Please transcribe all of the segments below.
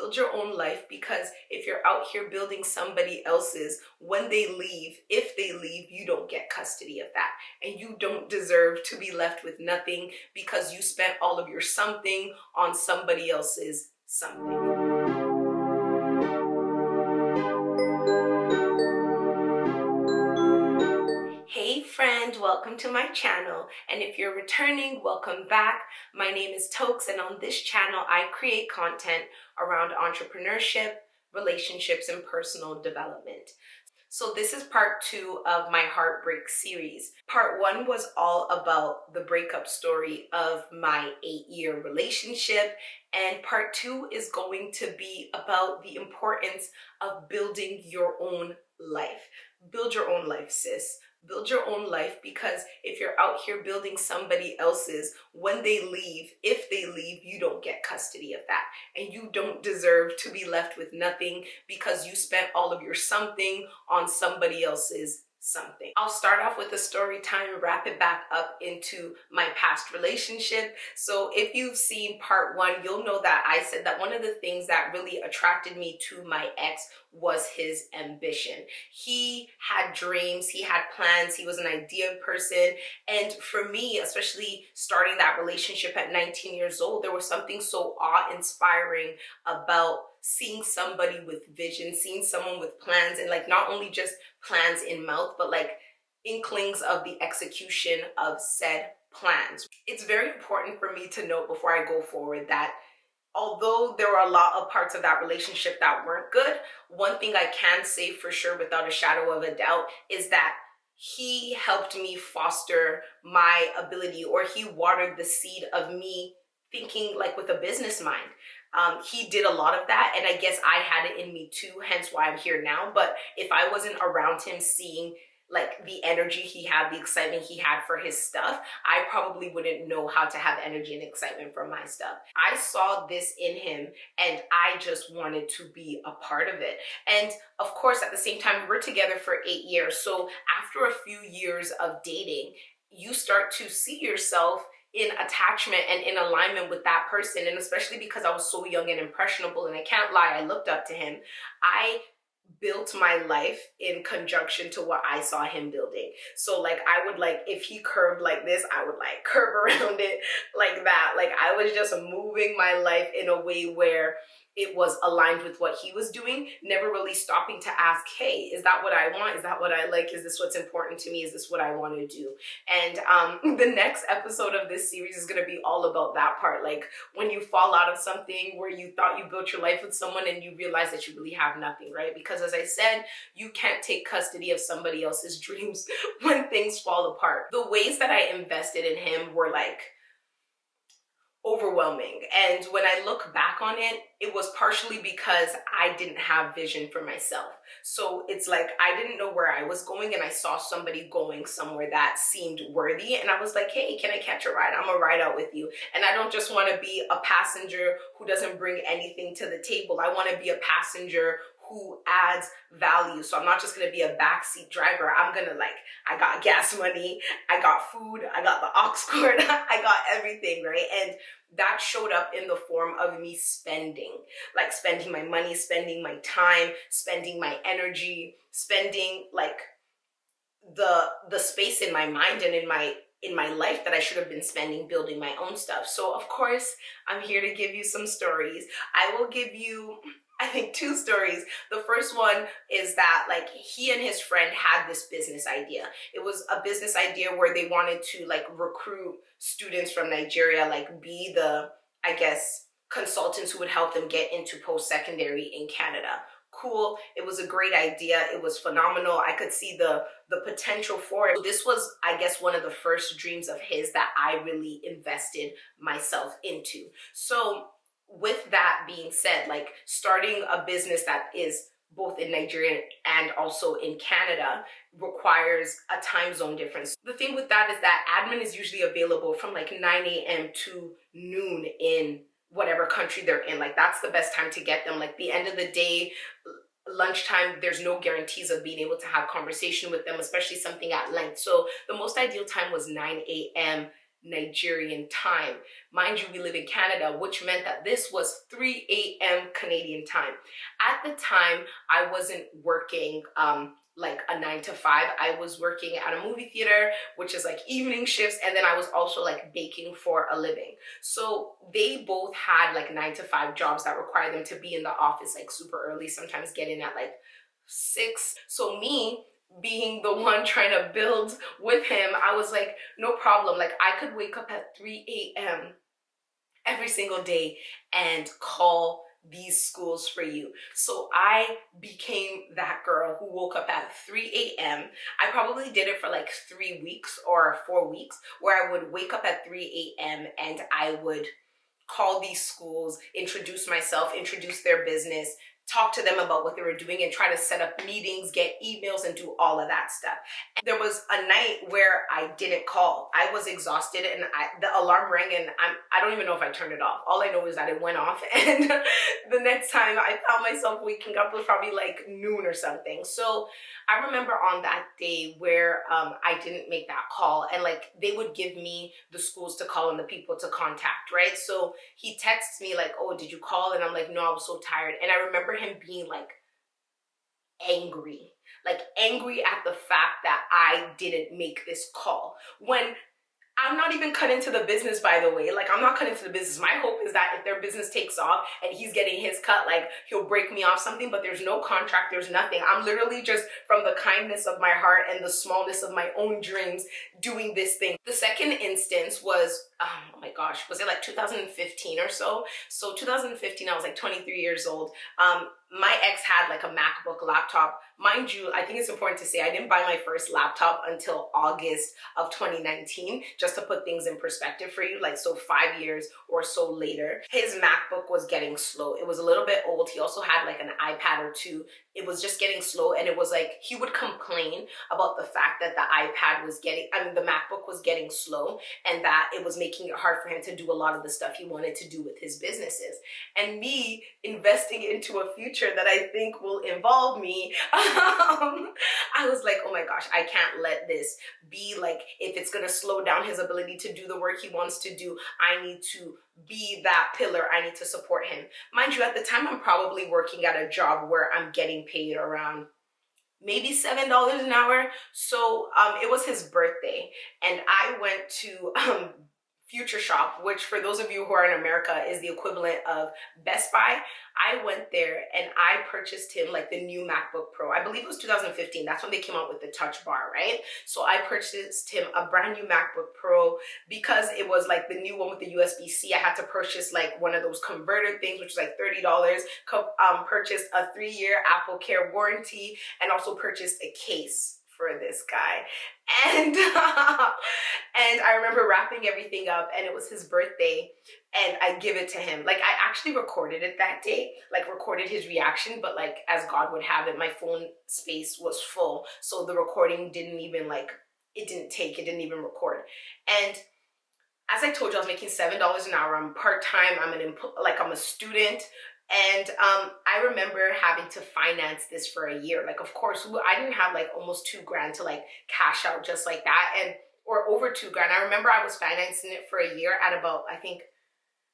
build your own life, because if you're out here building somebody else's, when they leave, if they leave, you don't get custody of that. And you don't deserve to be left with nothing because you spent all of your something on somebody else's something. Hey friend, welcome to my channel. And if you're returning, welcome back. My name is Toks, and on this channel, I create content around entrepreneurship, relationships, and personal development. So this is part 2 of my Heartbreak series. Part 1 was all about the breakup story of my 8-year relationship. And part 2 is going to be about the importance of building your own life. Build your own life, sis. Build your own life, because if you're out here building somebody else's, when they leave, if they leave, you don't get custody of that. And you don't deserve to be left with nothing because you spent all of your something on somebody else's something. I'll start off with a story time, wrap it back up into my past relationship. So if you've seen part 1, you'll know that I said that one of the things that really attracted me to my ex was his ambition. He had dreams, he had plans, he was an idea person. And for me, especially starting that relationship at 19 years old, there was something so awe-inspiring about seeing somebody with vision, seeing someone with plans, and like not only just plans in mouth, but like inklings of the execution of said plans. It's very important for me to note before I go forward that although there were a lot of parts of that relationship that weren't good, one thing I can say for sure without a shadow of a doubt is that he helped me foster my ability, or he watered the seed of me thinking like with a business mind. He did a lot of that, and I guess I had it in me too, hence why I'm here now. But if I wasn't around him seeing like the energy he had, the excitement he had for his stuff, I probably wouldn't know how to have energy and excitement for my stuff. I saw this in him and I just wanted to be a part of it. And of course, at the same time, we were together for 8 years. So after a few years of dating, you start to see yourself in attachment and in alignment with that person. And especially because I was so young and impressionable, and I can't lie, I looked up to him. I built my life in conjunction to what I saw him building. So like I would like, if he curved like this, I would like curve around it like that. Like I was just moving my life in a way where it was aligned with what he was doing, never really stopping to ask, hey, is that what I want? Is that what I like? Is this what's important to me? Is this what I want to do? And the next episode of this series is going to be all about that part. Like when you fall out of something where you thought you built your life with someone and you realize that you really have nothing, right? Because as I said, you can't take custody of somebody else's dreams when things fall apart. The ways that I invested in him were like overwhelming. And when I look back on it, it was partially because I didn't have vision for myself. So it's like I didn't know where I was going, and I saw somebody going somewhere that seemed worthy, and I was like, hey, can I catch a ride? I'm gonna ride out with you. And I don't just want to be a passenger who doesn't bring anything to the table. I want to be a passenger who adds value. So I'm not just gonna be a backseat driver. I'm gonna I got gas money, I got food, I got the aux cord, I got everything, right? And that showed up in the form of me spending my money, spending my time, spending my energy, spending like the space in my mind and in my life that I should have been spending building my own stuff. So of course, I'm here to give you some stories. I will give you, I think, 2 stories. The first one is that like he and his friend had this business idea. It was a business idea where they wanted to like recruit students from Nigeria, like be the, I guess, consultants who would help them get into post-secondary in Canada. Cool. It was a great idea. It was phenomenal. I could see the potential for it. So this was, I guess, one of the first dreams of his that I really invested myself into. So with that being said, like starting a business that is both in Nigeria and also in Canada requires a time zone difference. The thing with that is that admin is usually available from like 9 a.m. to noon in whatever country they're in. Like that's the best time to get them. Like the end of the day, lunchtime, there's no guarantees of being able to have conversation with them, especially something at length. So the most ideal time was 9 a.m. Nigerian time. Mind you, we live in Canada, which meant that this was 3 a.m. Canadian time. At the time, I wasn't working like a 9 to 5. I was working at a movie theater, which is like evening shifts, and then I was also like baking for a living. So they both had like 9 to 5 jobs that require them to be in the office like super early, sometimes get in at like 6. So me being the one trying to build with him, I was like, no problem. Like I could wake up at 3 a.m. every single day and call these schools for you. So I became that girl who woke up at 3 a.m. I probably did it for like 3 weeks or 4 weeks, where I would wake up at 3 a.m. and I would call these schools, introduce myself, introduce their business, talk to them about what they were doing, and try to set up meetings, get emails, and do all of that stuff. And there was a night where I didn't call. I was exhausted, and the alarm rang, and I don't even know if I turned it off. All I know is that it went off, and the next time I found myself waking up was probably like noon or something. So I remember on that day where I didn't make that call, and like they would give me the schools to call and the people to contact, right? So he texts me like, oh, did you call? And I'm like, no, I was so tired. And I remember him being like angry at the fact that I didn't make this call, when I'm not even cut into the business, by the way. Like, I'm not cut into the business. My hope is that if their business takes off and he's getting his cut, like, he'll break me off something, but there's no contract, there's nothing. I'm literally just, from the kindness of my heart and the smallness of my own dreams, doing this thing. The second instance was, oh my gosh, was it like 2015 or so? So 2015, I was like 23 years old. My ex had like a MacBook laptop. Mind you, I think it's important to say I didn't buy my first laptop until August of 2019, just to put things in perspective for you. Like, so 5 years or so later, his MacBook was getting slow. It was a little bit old. He also had like an iPad or two. It was just getting slow, and it was like he would complain about the fact that the MacBook was getting slow, and that it was making it hard for him to do a lot of the stuff he wanted to do with his businesses. And me investing into a future that I think will involve me, I was like, oh my gosh, I can't let this be like, if it's gonna slow down his ability to do the work he wants to do, I need to be that pillar. I need to support him. Mind you, at the time, I'm probably working at a job where I'm getting paid around maybe $7 an hour. So it was his birthday, and I went to Future Shop, which for those of you who are in America is the equivalent of Best Buy. I went there and I purchased him like the new MacBook Pro. I believe it was 2015. That's when they came out with the touch bar, right? So I purchased him a brand new MacBook Pro because it was like the new one with the USB-C. I had to purchase like one of those converter things, which was like $30. Purchased a 3-year Apple Care warranty, and also purchased a case for this guy. And and I remember wrapping everything up, and it was his birthday, and I give it to him. Like, I actually recorded it that day, like recorded his reaction, but like as God would have it, my phone space was full, so the recording didn't even it didn't even record. And as I told you, I was making $7 an hour. I'm part-time. I'm a student. And I remember having to finance this for a year. Like, of course, I didn't have like almost $2,000 to like cash out just like that, or over $2,000. I remember I was financing it for a year at about, I think,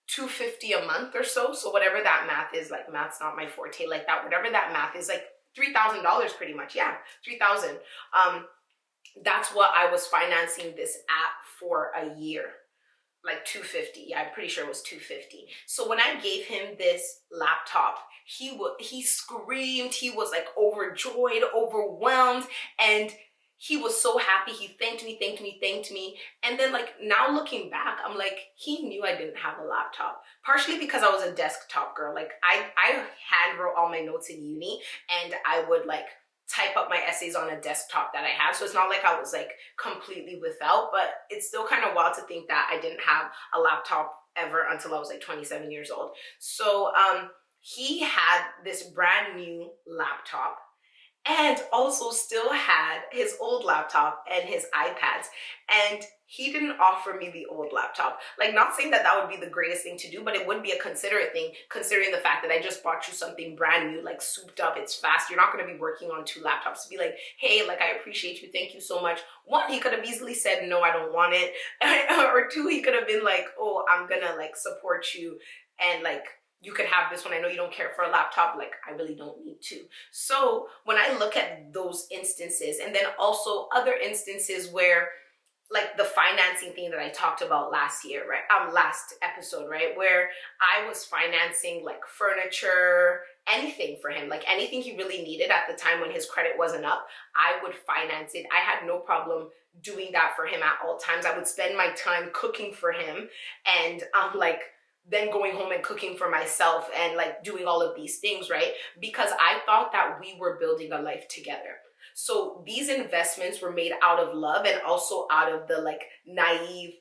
$250 a month or so. So whatever that math is, like, math's not my forte like that. Whatever that math is, like $3,000 pretty much. Yeah, 3,000. That's what I was financing this app for a year. Like $250. Yeah, I'm pretty sure it was $250. So when I gave him this laptop, he screamed. He was like overjoyed, overwhelmed, and he was so happy. He thanked me. And then, like, now looking back, I'm like, he knew I didn't have a laptop. Partially because I was a desktop girl. Like, I hand wrote all my notes in uni, and I would like type up my essays on a desktop that I had. So it's not like I was like completely without, but it's still kind of wild to think that I didn't have a laptop ever until I was like 27 years old. So he had this brand new laptop, and also still had his old laptop and his iPads. And he didn't offer me the old laptop. Like, not saying that that would be the greatest thing to do, but it would be a considerate thing considering the fact that I just bought you something brand new, like souped up, it's fast. You're not going to be working on two laptops to be like, hey, like, I appreciate you, thank you so much. One, he could have easily said, no, I don't want it. Or two, he could have been like, oh, I'm gonna like support you, and like, you could have this one. I know you don't care for a laptop. Like, I really don't need to. So when I look at those instances, and then also other instances where, like the financing thing that I talked about last year, right? Last episode, right? Where I was financing like furniture, anything for him, like anything he really needed at the time when his credit wasn't up, I would finance it. I had no problem doing that for him at all times. I would spend my time cooking for him, and like then going home and cooking for myself and like doing all of these things, right? Because I thought that we were building a life together. So these investments were made out of love and also out of the like naive,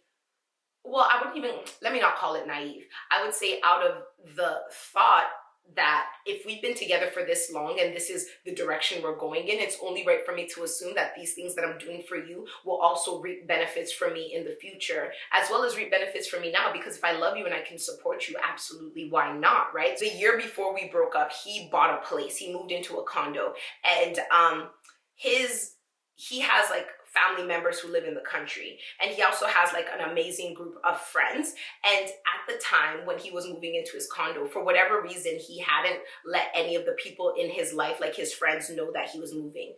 well, I wouldn't even, let me not call it naive. I would say out of the thought that if we've been together for this long and this is the direction we're going in, it's only right for me to assume that these things that I'm doing for you will also reap benefits for me in the future, as well as reap benefits for me now. Because if I love you and I can support you, absolutely, why not, right? The year before we broke up, he bought a place. He moved into a condo, and he has like family members who live in the country, and he also has like an amazing group of friends. And at the time when he was moving into his condo, for whatever reason, he hadn't let any of the people in his life, like his friends, know that he was moving.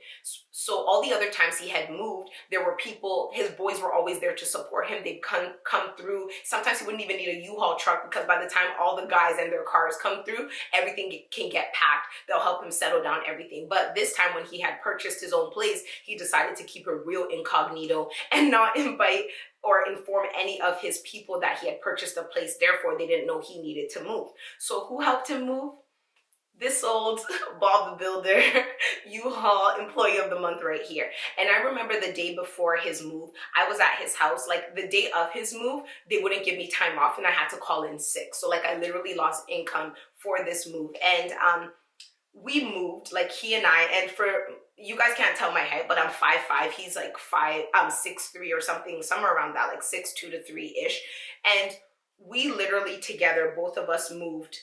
So all the other times he had moved, there were people, his boys were always there to support him. They'd come through. Sometimes he wouldn't even need a U-Haul truck, because by the time all the guys and their cars come through, everything can get packed. They'll help him settle down everything. But this time when he had purchased his own place, he decided to keep a real incognito and not invite or inform any of his people that he had purchased a place. Therefore, they didn't know he needed to move. So who helped him move? This old Bob the Builder, Uhaul Employee of the Month right here. And I remember the day before his move, I was at his house. Like the day of his move, they wouldn't give me time off and I had to call in sick. So like I literally lost income for this move. And we moved, like he and I, and for, you guys can't tell my height, but I'm 5'5". He's like 6'3" or something, somewhere around that, like 6'2" to 3-ish. And we literally together, both of us moved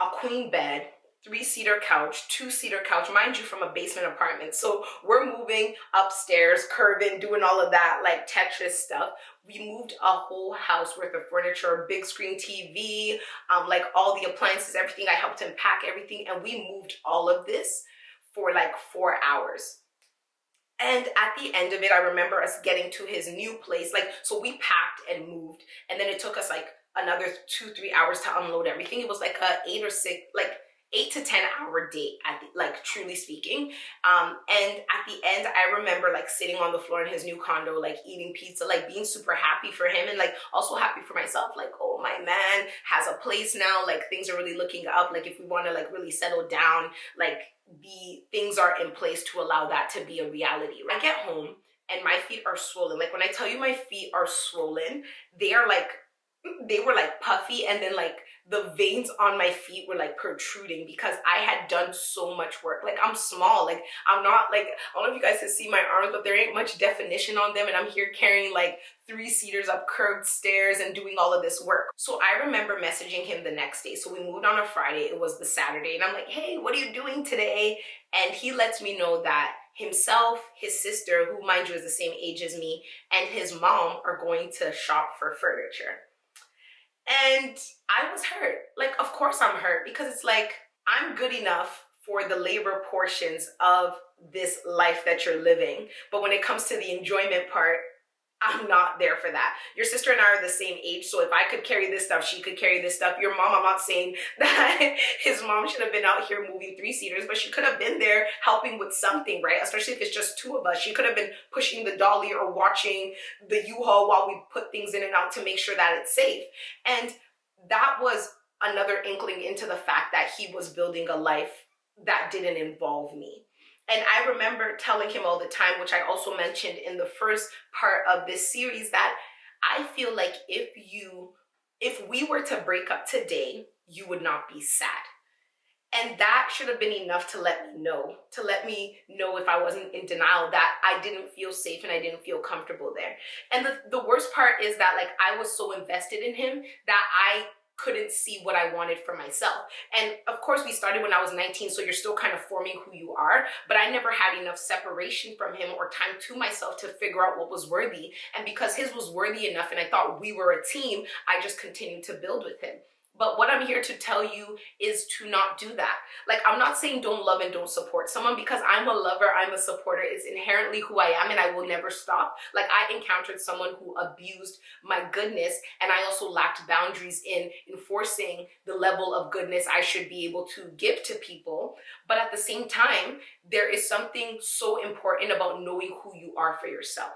a queen bed, 3-seater couch, 2-seater couch, mind you, from a basement apartment. So we're moving upstairs, curving, doing all of that, like Tetris stuff. We moved a whole house worth of furniture, big screen TV, like all the appliances, everything. I helped him pack everything, and we moved all of this for like 4 hours. And at the end of it, I remember us getting to his new place. Like, so we packed and moved, and then it took us like another 2-3 hours to unload everything. It was like a 8 to 10 hour date, like truly speaking. And at the end, I remember like sitting on the floor in his new condo, like eating pizza, like being super happy for him, and like also happy for myself. Like, oh, my man has a place now. Like things are really looking up. Like if we want to like really settle down, like the things are in place to allow that to be a reality. I get home and my feet are swollen. Like when I tell you my feet are swollen, they were like puffy, and then like the veins on my feet were like protruding because I had done so much work. Like I'm small, like I'm not like, I don't know if you guys can see my arms, but there ain't much definition on them, and I'm here carrying like 3-seaters up curved stairs and doing all of this work. So I remember messaging him the next day. So we moved on a Friday, it was the Saturday, and I'm like, hey, what are you doing today? And he lets me know that himself, his sister, who mind you is the same age as me, and his mom are going to shop for furniture. And I was hurt. Like, of course I'm hurt, because it's like, I'm good enough for the labor portions of this life that you're living. But when it comes to the enjoyment part, I'm not there for that. Your sister and I are the same age, so if I could carry this stuff, she could carry this stuff. Your mom, I'm not saying that his mom should have been out here moving 3-seaters, but she could have been there helping with something, right? Especially if it's just 2 of us. She could have been pushing the dolly or watching the U-Haul while we put things in and out to make sure that it's safe. And that was another inkling into the fact that he was building a life that didn't involve me. And I remember telling him all the time, which I also mentioned in the first part of this series, that I feel like if we were to break up today, you would not be sad. And that should have been enough to let me know if I wasn't in denial, that I didn't feel safe and I didn't feel comfortable there. And the worst part is that like I was so invested in him that I couldn't see what I wanted for myself. And of course we started when I was 19, so you're still kind of forming who you are, but I never had enough separation from him or time to myself to figure out what was worthy. And because his was worthy enough and I thought we were a team, I just continued to build with him. But what I'm here to tell you is to not do that. Like, I'm not saying don't love and don't support someone, because I'm a lover, I'm a supporter. It's inherently who I am and I will never stop. Like, I encountered someone who abused my goodness, and I also lacked boundaries in enforcing the level of goodness I should be able to give to people. But at the same time, there is something so important about knowing who you are for yourself.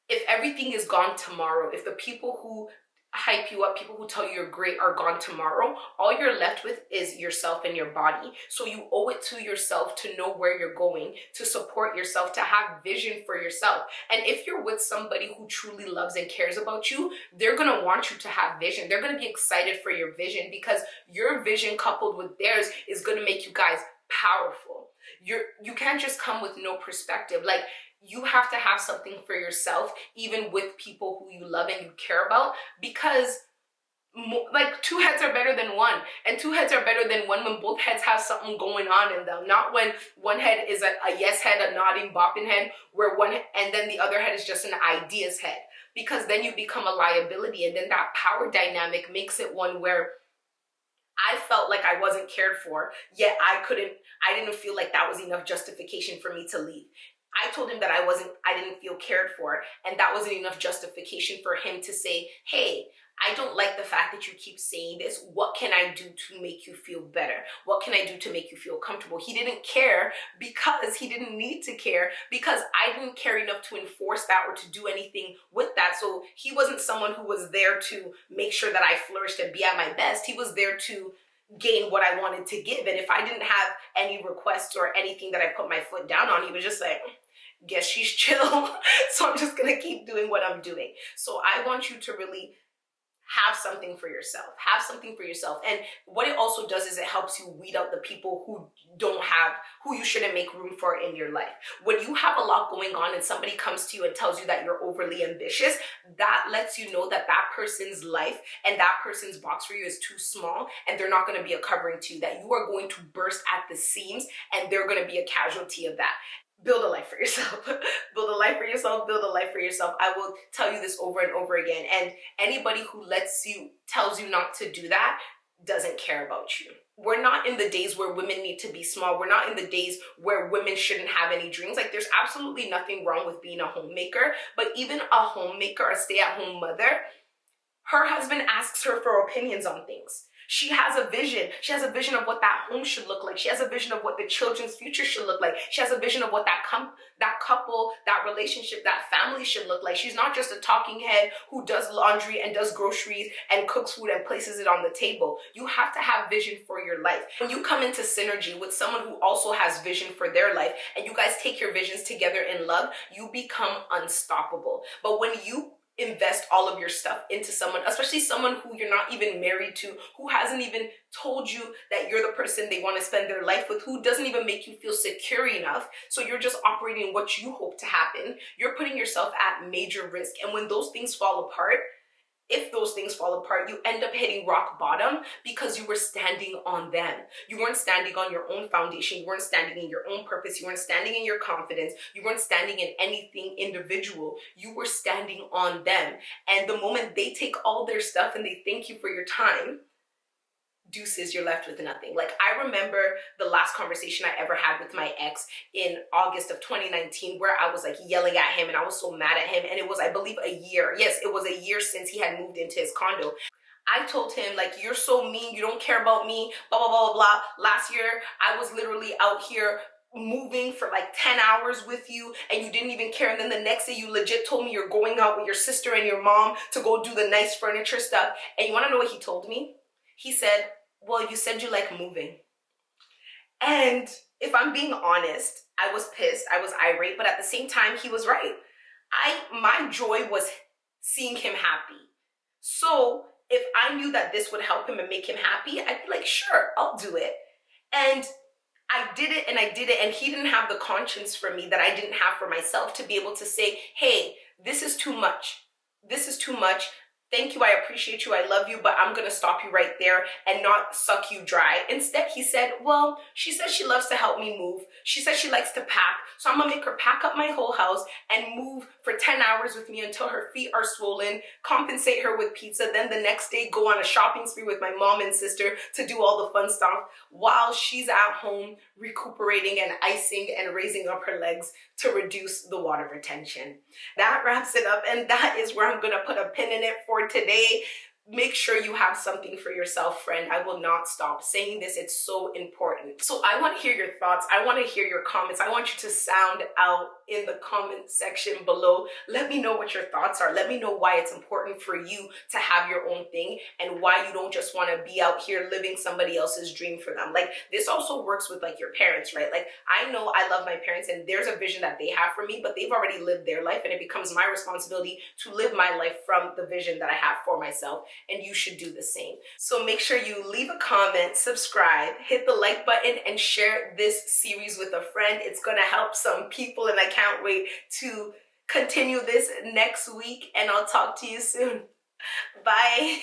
If everything is gone tomorrow, if the people who hype you up, people who tell you you're great are gone tomorrow, all you're left with is yourself and your body. So you owe it to yourself to know where you're going, to support yourself, to have vision for yourself. And if you're with somebody who truly loves and cares about you, they're gonna want you to have vision. They're gonna be excited for your vision, because your vision coupled with theirs is gonna make you guys powerful. You can't just come with no perspective. Like, you have to have something for yourself, even with people who you love and you care about, because like, two heads are better than one, and two heads are better than one when both heads have something going on in them, not when one head is a yes head, a nodding, bopping head, and then the other head is just an ideas head, because then you become a liability, and then that power dynamic makes it one where I felt like I wasn't cared for, yet I didn't feel like that was enough justification for me to leave. I told him that I didn't feel cared for, and that wasn't enough justification for him to say, hey, I don't like the fact that you keep saying this. What can I do to make you feel better? What can I do to make you feel comfortable? He didn't care because he didn't need to care, because I didn't care enough to enforce that or to do anything with that. So he wasn't someone who was there to make sure that I flourished and be at my best. He was there to gain what I wanted to give. And if I didn't have any requests or anything that I put my foot down on, he was just like, guess she's chill. So I'm just gonna keep doing what I'm doing. So I want you to really have something for yourself. Have something for yourself. And what it also does is it helps you weed out the people who you shouldn't make room for in your life. When you have a lot going on and somebody comes to you and tells you that you're overly ambitious, that lets you know that that person's life and that person's box for you is too small, and they're not going to be a covering to you, that you are going to burst at the seams, and they're going to be a casualty of that. Build a life for yourself. Build a life for yourself. Build a life for yourself. I will tell you this over and over again. And anybody who tells you not to do that doesn't care about you. We're not in the days where women need to be small. We're not in the days where women shouldn't have any dreams. Like, there's absolutely nothing wrong with being a homemaker, but even a homemaker, a stay-at-home mother, her husband asks her for opinions on things. She has a vision. She has a vision of what that home should look like. She has a vision of what the children's future should look like. She has a vision of what that couple, that relationship, that family should look like. She's not just a talking head who does laundry and does groceries and cooks food and places it on the table. You have to have vision for your life. When you come into synergy with someone who also has vision for their life, and you guys take your visions together in love, you become unstoppable. But when you invest all of your stuff into someone, especially someone who you're not even married to, who hasn't even told you that you're the person they want to spend their life with, who doesn't even make you feel secure enough, so you're just operating what you hope to happen, you're putting yourself at major risk. And when those things fall apart, if those things fall apart, you end up hitting rock bottom because you were standing on them. You weren't standing on your own foundation. You weren't standing in your own purpose. You weren't standing in your confidence. You weren't standing in anything individual. You were standing on them. And the moment they take all their stuff and they thank you for your time, deuces, you're left with nothing. Like, I remember the last conversation I ever had with my ex in August of 2019, where I was like yelling at him and I was so mad at him. And it was, I believe, a year. Yes, it was a year since he had moved into his condo. I told him, like, you're so mean. You don't care about me, blah, blah, blah, blah, blah. Last year, I was literally out here moving for like 10 hours with you and you didn't even care. And then the next day you legit told me you're going out with your sister and your mom to go do the nice furniture stuff. And you want to know what he told me? He said, well, you said you like moving. And if I'm being honest, I was pissed, I was irate, but at the same time, he was right. My joy was seeing him happy. So if I knew that this would help him and make him happy, I'd be like, sure, I'll do it. And I did it and I did it, and he didn't have the conscience for me that I didn't have for myself to be able to say, hey, this is too much. This is too much. Thank you, I appreciate you, I love you, but I'm gonna stop you right there and not suck you dry. Instead, he said, well, she says she loves to help me move. She says she likes to pack, so I'm gonna make her pack up my whole house and move for 10 hours with me until her feet are swollen, compensate her with pizza, then the next day go on a shopping spree with my mom and sister to do all the fun stuff while she's at home recuperating and icing and raising up her legs to reduce the water retention. That wraps it up, and that is where I'm gonna put a pin in it for today. Make sure you have something for yourself, friend. I will not stop saying this. It's so important. So I want to hear your thoughts. I want to hear your comments. I want you to sound out in the comment section below. Let me know what your thoughts are. Let me know why it's important for you to have your own thing and why you don't just want to be out here living somebody else's dream for them. Like, this also works with like your parents, right? Like, I know I love my parents and there's a vision that they have for me, but they've already lived their life, and it becomes my responsibility to live my life from the vision that I have for myself. And you should do the same. So make sure you leave a comment, subscribe, hit the like button, and share this series with a friend. It's gonna help some people, and I can't wait to continue this next week, and I'll talk to you soon. Bye.